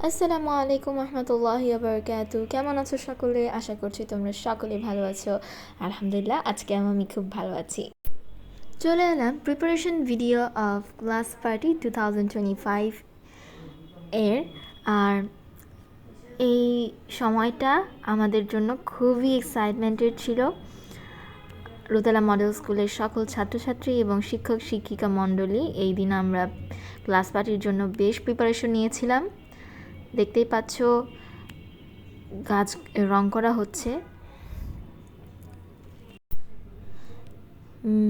আসসালামু আলাইকুম রহমতুল্লাহি বারাকাতু। কেমন আছো সকলে? আশা করছি তোমরা সকলে ভালো আছো। আলহামদুলিল্লাহ, আজকে আমি খুব ভালো আছি। চলে এলাম preparation video of class party 2025 এর। আর এই সময়টা আমাদের জন্য খুবই এক্সাইটমেন্টেড ছিল। রুতেলা মডেল স্কুলের সকল ছাত্রছাত্রী এবং শিক্ষক শিক্ষিকা মণ্ডলী এই দিন আমরা ক্লাস পার্টির জন্য বেশ প্রিপারেশন নিয়েছিলাম। দেখতেই পাচ্ছ গাছ রং করা হচ্ছে।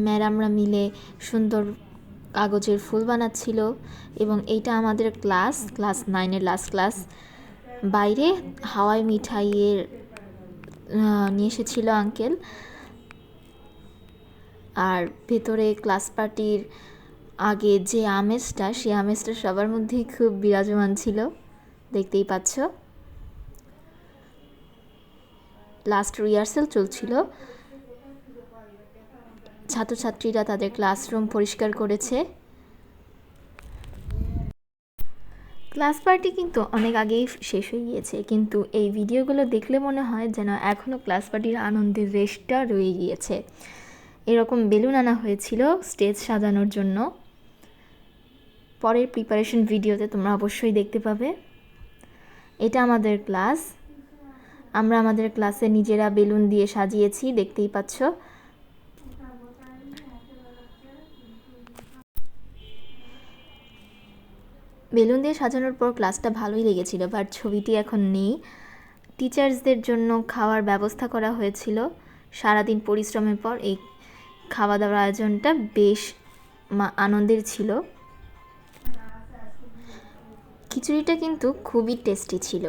ম্যাডামরা মিলে সুন্দর কাগজের ফুল বানাচ্ছিল এবং এইটা আমাদের ক্লাস 9-এর লাস্ট ক্লাস। বাইরে হাওয়াই মিঠাইয়ের নিয়ে এসেছিল আঙ্কেল। আর ভেতরে ক্লাস পার্টির আগে যে আমেজটা, সেই আমেজটা সবার মধ্যেই খুব বিরাজমান ছিল, দেখতেই পাচ্ছ। লাস্ট রিহার্সাল চলছিল। ছাত্রছাত্রীরা তাদের ক্লাসরুম পরিষ্কার করেছে। ক্লাস পার্টি কিন্তু অনেক আগেই শেষ হয়ে গিয়েছে, কিন্তু এই ভিডিওগুলো দেখলে মনে হয় যেন এখনও ক্লাস পার্টির আনন্দের রেশটা রয়ে গিয়েছে। এরকম বেলুন আনা হয়েছিল স্টেজ সাজানোর জন্য। পরের প্রিপারেশন ভিডিওতে তোমরা অবশ্যই দেখতে পাবে। এটা আমাদের ক্লাস। আমরা আমাদের ক্লাসে নিজেরা বেলুন দিয়ে সাজিয়েছি, দেখতেই পাচ্ছ। বেলুন দিয়ে সাজানোর পর ক্লাসটা ভালোই লেগেছিল, বাট ছবিটি এখন নেই। টিচার্সদের জন্য খাওয়ার ব্যবস্থা করা হয়েছিল। সারাদিন পরিশ্রমের পর এই খাওয়া দাওয়ার আয়োজনটা বেশ আনন্দের ছিল। খিচুড়িটা কিন্তু খুবই টেস্টি ছিল।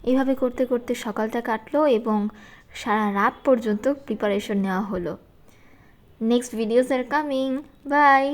এইভাবে করতে করতে সকালটা কাটলো এবং সারা রাত পর্যন্ত প্রিপারেশন নেওয়া হলো। Next videos are coming. By.